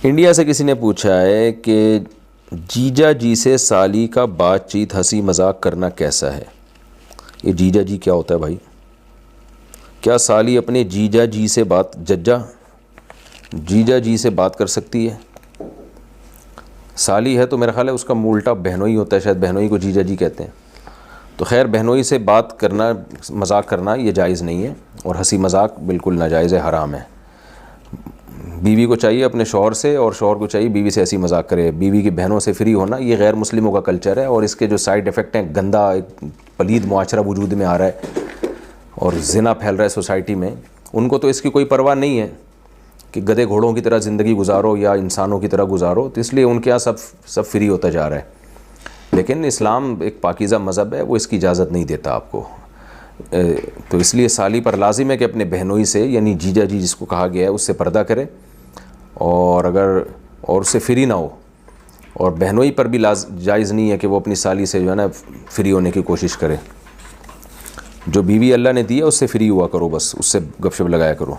India से किसी ने पूछा है कि जीजा जी से साली का बातचीत हंसी मजाक करना कैसा है। ये जीजा जी क्या होता है भाई? क्या साली अपने जीजा जी से जीजा जी से बात कर सकती है? साली है तो मेरा ख्याल है उसका उल्टा बहनोई होता है, शायद बहनोई को जीजा जी कहते हैं। तो खैर, बहनोई से बात करना, मजाक करना ये जायज़ नहीं है, और हंसी मजाक बिल्कुल नाजायज़ है, हराम है। बीवी को चाहिए अपने शौहर से, और शौहर को चाहिए बीवी से हंसी मजाक करे। बीवी की बहनों से फ्री होना ये गैर मुस्लिमों का कल्चर है, और इसके जो साइड इफ़ेक्ट हैं, गंदा एक पलीद मुआशरा वजूद में आ रहा है और ज़िना फैल रहा है सोसाइटी में। उनको तो इसकी कोई परवाह नहीं है कि गधे घोड़ों की तरह ज़िंदगी गुजारो या इंसानों की तरह गुजारो, तो इसलिए उनके यहाँ सब फ्री होता जा रहा है। लेकिन इस्लाम एक पाकीज़ा मज़हब है, वो इसकी इजाज़त नहीं देता आपको। तो इसलिए साली पर लाजिम है कि अपने बहनोई से, यानी जीजा जी जिसको कहा गया है, उससे पर्दा करे, और उससे फ्री ना हो। और बहनोई पर भी जायज़ नहीं है कि वो अपनी साली से जो है ना फ्री होने की कोशिश करे। जो बीवी अल्लाह ने दी है उससे फ्री हुआ करो, बस उससे गपशप लगाया करो।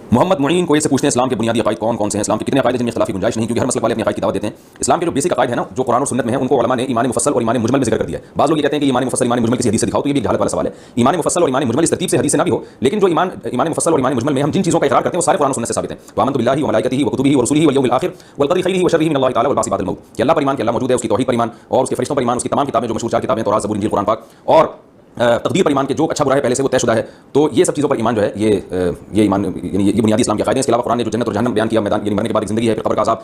मोहम्मद मुईन कोई से पूछते हैं इस्लाम के बुनियादी अकायद कौन कौन से हैं, इस्लाम के कितने अकायद जिनमें इख्तिलाफ की गुंजाइश नहीं, क्योंकि हर मसलक वाले अपने अकायद की दावत देते हैं। इस्लाम के जो बेसिक अकायद है ना, जो कुरान और सुन्नत में है, उनको उलमा ने ईमान मुफस्सल और ईमान मुजमल में जिक्र कर दिया है। बाज़ लोग ये कहते हैं कि ईमान मुफस्सल ईमान मुजमल किसी हदीस से दिखाओ, तो ये भी एक जहालत वाला सवाल है। ईमान मुफस्सल और ईमान मुजमल इस तरतीब से हदीस से ना भी हो, लेकिन जो ईमान मुफस्सल और ईमान मुजमल में हम जिन चीज़ों का इकरार करते हैं वो सारे कुरान और सुन्नत से साबित हैं। व आमनतु बिल्लाहि व मलाइकतिही व कुतुबिही व रुसुलिही वल यौमिल आखिर वल क़दरि खैरिही व शर्रिही मिनल्लाहि तआला वल बाअस बादल मौत, कि अल्लाह पर ईमान, कि अल्लाह मौजूद है, उसकी तौहीद पर ईमान, और उसके फरिश्तों पर ईमान, उसकी तमाम किताबें जो मशहूर 4 किताबें तौरात, ज़बूर, इंजील, कुरान पाक, और तकदीर पर ईमान के जो अच्छा बुरा है पहले से वो तयशुदा है। तो ये सब चीज़ों पर ईमान जो है ये ईमान, यानी ये बुनियादी इस्लाम के अकायदे हैं। इसके अलावा कुरान ने जो जन्नत और जहन्नम बयान किया, मैदान यानी मरने के बाद एक ज़िंदगी है, फिर कब्र का अज़ाब,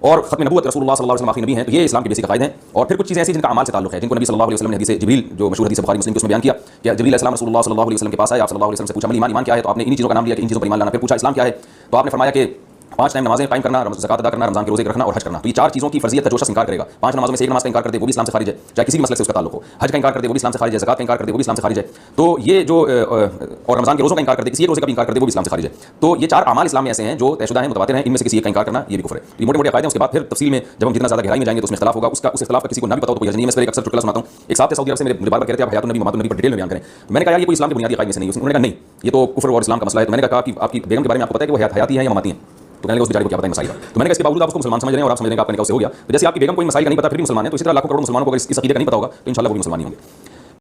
और खत्म नबूवत रसूलुल्लाह सल्लल्लाहु अलैहि वसल्लम आखिरी नबी हैं, तो ये इस्लाम के बेसिक अकायद हैं। और फिर कुछ चीज़ें ऐसी जिनका अमाल से ताल्लुक़ है, जिनको नबी सल्लल्लाहु अलैहि वसल्लम ने हदीस जिब्रील, जो मशहूर हदीस बुखारी मुस्लिम की, उसमें बयान किया कि जिब्रील अलैहिस्सलाम रसूलुल्लाह सल्लल्लाहु अलैहि वसल्लम के पास आए, आप सल्लल्लाहु अलैहि वसल्लम से पूछा ईमान क्या है, तो आपने इन्हीं चीज़ों का नाम लिया कि इन चीज़ों पर ईमान लाना। फिर पूछा इस्लाम क्या है, तो आपने फरमाया कि 5 टाइम नमाज़ें कायम करना, ज़कात अदा करना, रमज़ान के रोज़े रखना और हज करना। तो ये 4 चीज़ों की फर्जियत का जो शख्स इंकार करेगा, 5 नमाज़ों में से एक नमाज़ का इंकार कर दे वो भी इस्लाम से खारिज है, चाहे किसी भी मसलक से उसका ताल्लुक हो। हज का इंकार कर दे वो भी इस्लाम से खारिज है, ज़कात का इंकार कर दे वो भी इस्लाम से खारिज है। तो ये जो और रमज़ान के रोज़ों का इंकार कर दे, किसी एक रोज़े का भी इंकार कर दे वो भी इस्लाम से खारिज है। तो ये 4 अमाल इस्लाम में ऐसे हैं जो तयशुदा हैं, मुतवातिर हैं, इनमें से किसी एक का इंकार करना ये भी कुफ्र है। तो ये मोटे-मोटे अकायदे हैं। उसके बाद फिर तफसील में जब हम जितना ज़्यादा गहराई में जाएंगे तो उसमें इख्तिलाफ होगा। उस इख्तिलाफ का किसी को ना भी पता हो तो कोई हर्ज नहीं है। मैं इस पर एक अक्सर चुटकुला सुनाता हूँ। एक साहब थे सऊदी अरब से, मुझे बार-बार कह रहे थे आप हयातुन नबी ममातुन नबी पर डिटेल में बयान करें। मैंने कहा यार ये कोई इस्लाम के बुनियादी अकायद में से नहीं है। उन्होंने कहा नहीं, ये तो कुफ्र और इस्लाम का मसला है। तो मैंने कहा कि आपकी बेगम के बारे में आपको पता है कि वो हयाती है या ममाती है? तो कहने लगे उस बेचारे को क्या पता है मसाइल का। तो मैंने कहा इसके बावजूद आप उसको मुसलमान समझ रहे हैं और आप समझ रहे हैं कि आपका निकाह उससे हो गया। तो जैसे आपकी बेगम कोई मसाइल का नहीं पता फिर भी मुसलमान है, तो इसी तरह लाखों करोड़ मुसलमानों को अगर इस अकीदे का नहीं पता होगा तो इंशाल्लाह वो भी मुसलमान ही होंगे।